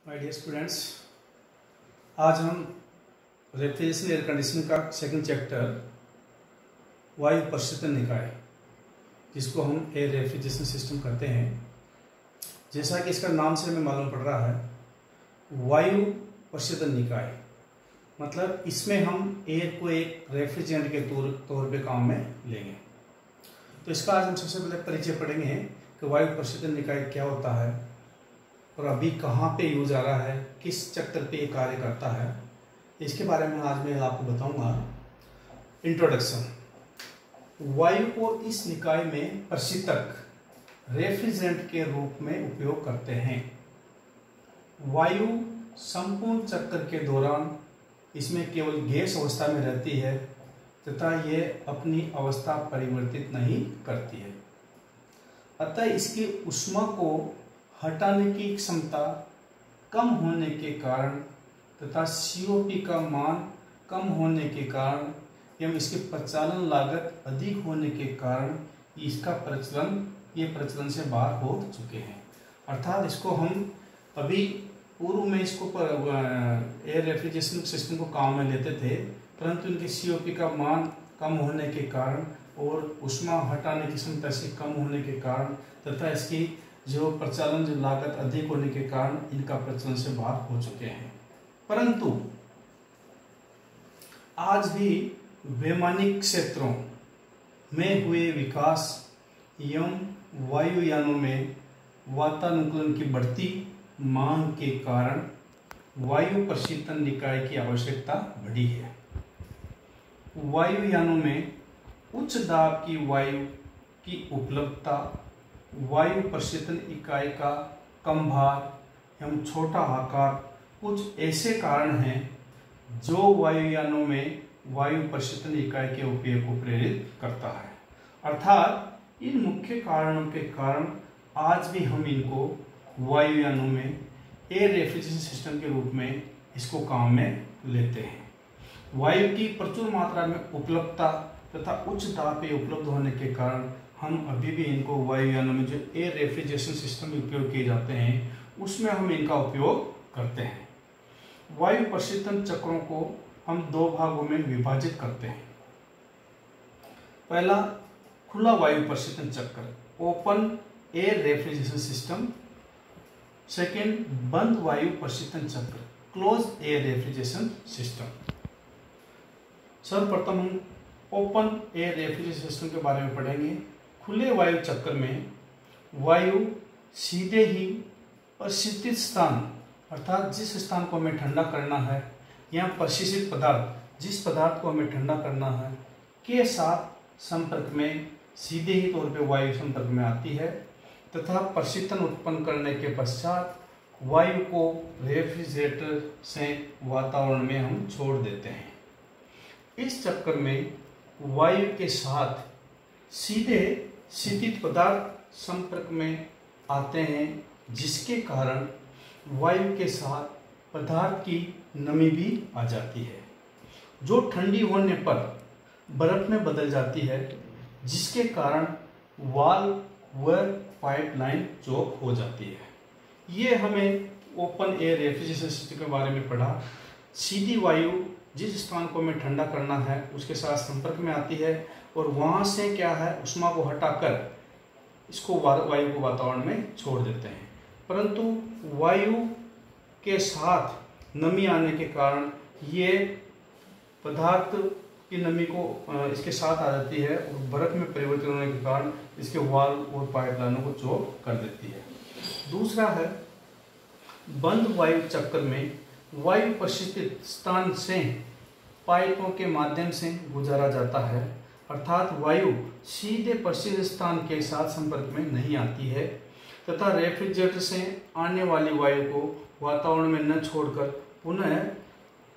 My dear students, आज हम refrigeration air conditioning का सेकंड चैप्टर वायु प्रशीतन निकाय, जिसको हम एयर रेफ्रिजरेशन सिस्टम कहते हैं। जैसा कि इसका नाम से हमें मालूम पड़ रहा है, वायु प्रशीतन निकाय मतलब इसमें हम एयर को एक रेफ्रिजरेंट के तौर पे काम में लेंगे। तो इसका आज हम सबसे पहले परिचय पढ़ेंगे कि वायु प्रशीतन निकाय क्या होता है और अभी कहाँ पे यूज आ रहा है, किस चक्कर पे ये कार्य करता है, इसके बारे में आज मैं आपको बताऊंगा। इंट्रोडक्शन। वायु को इस निकाय में प्रशीतक रेफ्रिजरेंट के रूप में उपयोग करते हैं। वायु संपूर्ण चक्कर के दौरान इसमें केवल गैस अवस्था में रहती है तथा ये अपनी अवस्था परिवर्तित नहीं करती है। अतः इसकी ऊष्मा को हटाने की क्षमता कम होने के कारण तथा COP का मान कम होने के कारण एवं इसकी प्रचालन लागत अधिक होने के कारण इसका प्रचलन से बाहर हो चुके हैं। अर्थात इसको हम अभी पूर्व में इसको एयर रेफ्रिजरेशन सिस्टम को काम में लेते थे, परंतु इनके COP का मान कम होने के कारण और ऊष्मा हटाने की क्षमता से कम होने के कारण तथा इसकी जो प्रचालन जो लागत अधिक होने के कारण इनका प्रचलन से बाहर हो चुके हैं। परंतु आज भी वैमानिक क्षेत्रों में हुए विकास एवं वायुयानों में वातानुकूलन की बढ़ती मांग के कारण वायु प्रशीतन निकाय की आवश्यकता बढ़ी है। वायुयानों में उच्च दाब की वायु की उपलब्धता, वायु प्रशीतन इकाई का कम भार एवं छोटा आकार कुछ ऐसे कारण हैं जो वायुयानों में वायु प्रशीतन इकाई के उपयोग को प्रेरित करता है। अर्थात इन मुख्य कारणों के कारण आज भी हम इनको वायुयानों में एयर रेफ्रिजरेशन सिस्टम के रूप में इसको काम में लेते हैं। वायु की प्रचुर मात्रा में उपलब्धता तथा उच्च दाब पे उपलब्ध होने के कारण हम अभी भी इनको वायुयानों में जो एयर रेफ्रिजरेशन सिस्टम में उपयोग किए जाते हैं उसमें हम इनका उपयोग करते हैं। वायु प्रशीतन चक्रों को हम दो भागों में विभाजित करते हैं। पहला, खुला वायु प्रशीतन चक्र, open air refrigeration system. Second, बंद वायु प्रशीतन चक्र, क्लोज एयर रेफ्रिजरेशन सिस्टम। सर्वप्रथम हम ओपन एयर रेफ्रिजरेशन सिस्टम के बारे में पढ़ेंगे। खुले वायु चक्र में वायु सीधे ही प्रशीतित स्थान अर्थात जिस स्थान को हमें ठंडा करना है या प्रशीतित पदार्थ जिस पदार्थ को हमें ठंडा करना है के साथ संपर्क में सीधे ही तौर पे वायु संपर्क में आती है तथा प्रशीतन उत्पन्न करने के पश्चात वायु को रेफ्रिजरेटर से वातावरण में हम छोड़ देते हैं। इस चक्कर में वायु के साथ सीधे शीतित पदार्थ संपर्क में आते हैं, जिसके कारण वायु के साथ पदार्थ की नमी भी आ जाती है, जो ठंडी होने पर बर्फ में बदल जाती है, जिसके कारण वाल्व व पाइपलाइन चौक हो जाती है। ये हमें ओपन एयर रेफ्रिजरेशन सिस्टम के बारे में पढ़ा। सीधी वायु जिस स्थान को हमें ठंडा करना है उसके साथ संपर्क में आती है और वहाँ से क्या है ऊष्मा को हटाकर इसको वायु को वातावरण में छोड़ देते हैं। परंतु वायु के साथ नमी आने के कारण ये पदार्थ की नमी को इसके साथ आ जाती है और बर्फ में परिवर्तन होने के कारण इसके वाल्व और पाइपलाइनों को चौक कर देती है। दूसरा है, बंद वायु चक्र में वायु प्रशीतित स्थान से पाइपों के माध्यम से गुजारा जाता है, अर्थात वायु सीधे प्रशीतित स्थान के साथ संपर्क में नहीं आती है तथा रेफ्रिजरेटर से आने वाली वायु को वातावरण में न छोड़कर पुनः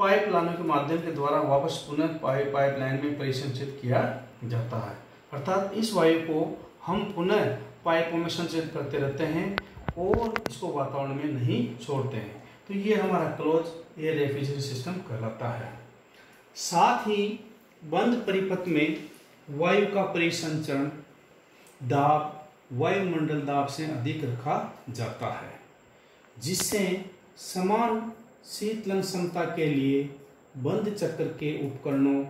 पाइपलाइनों के माध्यम के द्वारा वापस पुनः पाइपलाइन में परिसंचित किया जाता है। अर्थात इस वायु को हम पुनः पाइपों में संचित करते रहते हैं और इसको वातावरण में नहीं छोड़ते हैं। तो ये हमारा क्लोज एयर रेफ्रिजरेशन सिस्टम कहलाता है। साथ ही बंद परिपथ में वायु का परिसंचरण दाब वायुमंडल दाब से अधिक रखा जाता है, जिससे समान शीतलन क्षमता के लिए बंद चक्र के उपकरणों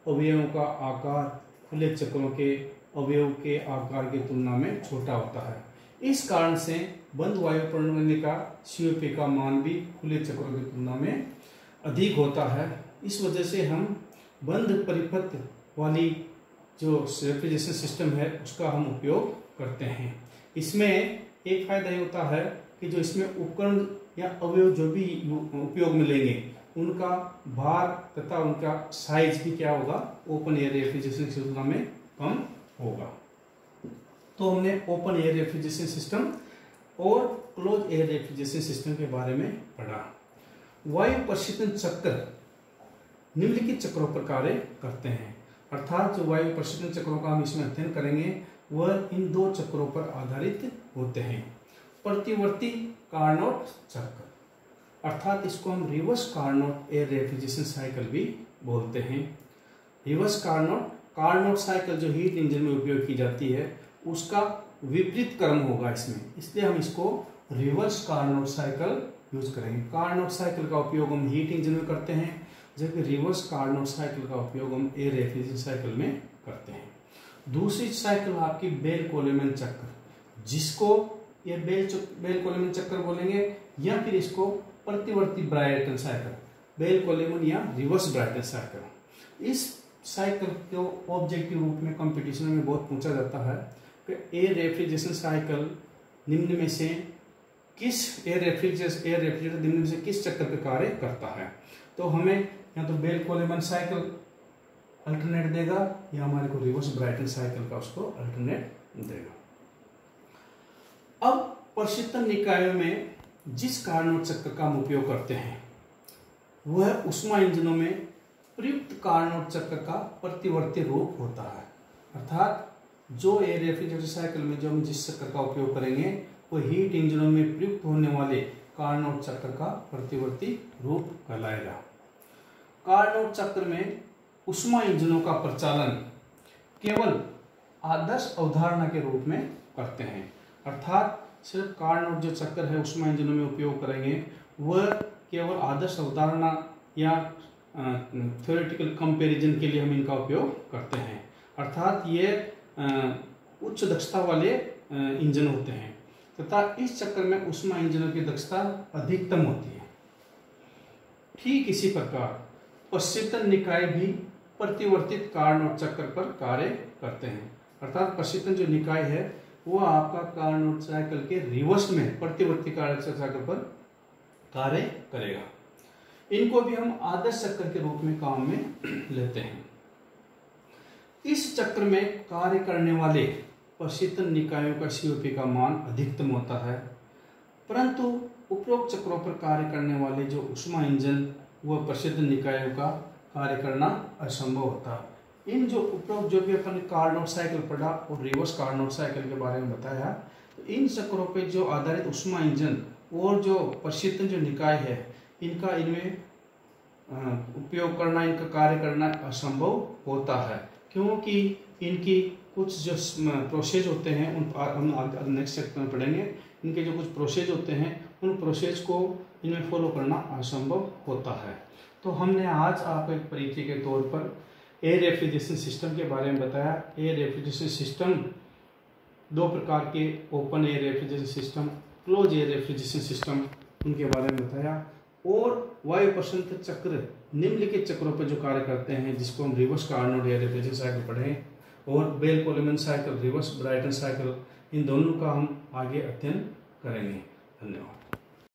अवयवों का आकार खुले चक्रों के अवयव के आकार की तुलना में छोटा होता है। इस कारण से बंद वायु प्रणाली का COP का मान भी खुले चक्रों की तुलना में अधिक होता है। इस वजह से हम बंद परिपथ वाली जो रेफ्रिजरेशन सिस्टम है उसका हम उपयोग करते हैं। इसमें एक फायदा ये होता है कि जो इसमें उपकरण या अवयव जो भी उपयोग में लेंगे उनका भार तथा उनका साइज भी क्या होगा, ओपन एयर रेफ्रिजरेशन की तुलना में कम होगा। तो हमने ओपन एयर रेफ्रिजरेशन सिस्टम और क्लोज एयर रेफ्रिजरेशन सिस्टम के बारे में पढ़ा। वायु प्रशीतन चक्र निम्नलिखित चक्रों पर कार्य करते हैं, अर्थात जो वायु प्रशीतन चक्रों का हम इसमें अध्ययन करेंगे वह इन दो चक्रों पर आधारित होते हैं। प्रतिवर्ती कार्नोट चक्र, अर्थात इसको हम reverse Carnot air refrigeration cycle भी बोलते हैं। रिवर्स कार्नोट साइकिल जो हीट इंजन में उपयोग की जाती है उसका विपरीत क्रम होगा इसमें, इसलिए हम इसको रिवर्स कार्नोट साइकिल यूज करेंगे। कार्नोट साइकिल का उपयोग हम हीट इंजन में करते हैं, जबकि रिवर्स कार्नोट साइकिल का उपयोग हम एयर रेफ्रिजरेशन साइकिल में करते हैं। दूसरी साइकिल आपकी बेल कोलेमैन चक्र, जिसको ये बेल कोलेमैन चक्र बोलेंगे, या फिर इसको प्रतिवर्ती ब्रायटन साइकिल, बेल कोलेमैन या रिवर्स ब्रायटन साइकिल। इस साइकिल को ऑब्जेक्टिव रूप में कंपटीशन में बहुत पूछा जाता है कि एयर रेफ्रिजरेशन साइकिल निम्न में से किस एयर रेफ्रिजरेटर निम्न में से किस चक्र पर कार्य करता है। तो हमें या तो बेल कोलेमैन साइकिल अल्टरनेट देगा या हमारे को रिवर्स ब्रायटन साइकिल का उसको अल्टरनेट देगा। अब प्रशीतन निकायों में जिस कार्नोट चक्र का हम उपयोग करते हैं वह ऊष्मा इंजनों में प्रयुक्त कार्नोट चक्र का प्रतिवर्ती रूप होता है, अर्थात जो एयर रेफ्रिजरेटर साइकिल में जो हम जिस चक्र का उपयोग करेंगे वो हीट इंजनों में प्रयुक्त होने वाले कार्नोट चक्र का प्रतिवर्ती रूप कहलाएगा। कार्नोट चक्र में ऊष्मा इंजनों का प्रचालन केवल आदर्श अवधारणा के रूप में करते हैं, अर्थात सिर्फ कार्नोट जो चक्र है ऊष्मा इंजनों में उपयोग करेंगे वह केवल आदर्श अवधारणा या थ्योरेटिकल कंपैरिजन के लिए हम इनका उपयोग करते हैं, अर्थात ये उच्च दक्षता वाले इंजन होते हैं तथा इस चक्र में ऊष्मा इंजनों की दक्षता अधिकतम होती है। ठीक इसी प्रकार प्रशीतन निकाय भी प्रतिवर्तित कार्नोट चक्र पर कार्य करते हैं, अर्थात प्रशीतन जो निकाय है वो आपका कार्नोट साइकिल के रिवर्स में प्रतिवर्ती कार्नोट चक्र पर कार्य करेगा। इनको भी हम आदर्श चक्र के रूप में काम में लेते हैं। इस चक्र में कार्य करने वाले प्रशीतन निकायों का COP का मान अधिकतम होता है, परंतु उपरोक्त चक्रों पर कार्य करने वाले जो ऊष्मा इंजन व प्रशीतन निकायों का कार्य करना असंभव होता है। इन जो उपरोक्त जो भी अपन कार्नोट साइकिल पढ़ा और रिवर्स कार्नोट साइकिल के बारे में बताया, तो इन चक्रों पर जो आधारित ऊष्मा इंजन और जो प्रशीतन जो निकाय है इनका इनमें उपयोग करना, इनका कार्य करना असंभव होता है, क्योंकि इनकी कुछ जो प्रोसेस होते हैं उन हम नेक्स्ट चैप्टर में पढ़ेंगे। इनके जो कुछ प्रोसेस होते हैं उन प्रोसेस को इनमें फॉलो करना असंभव होता है। तो हमने आज आपको एक परिचय के तौर पर एयर रेफ्रिजरेशन सिस्टम के बारे में बताया। एयर रेफ्रिजरेशन सिस्टम दो प्रकार के, open air refrigeration system, close air refrigeration system, उनके बारे में बताया। और वायु प्रशीतन चक्र निम्नलिखित चक्रों पर जो कार्य करते हैं जिसको हम reverse Carnot air refrigeration cycle पढ़े, और Bell Coleman cycle, reverse Brayton cycle, इन दोनों का हम आगे अध्ययन करेंगे। धन्यवाद।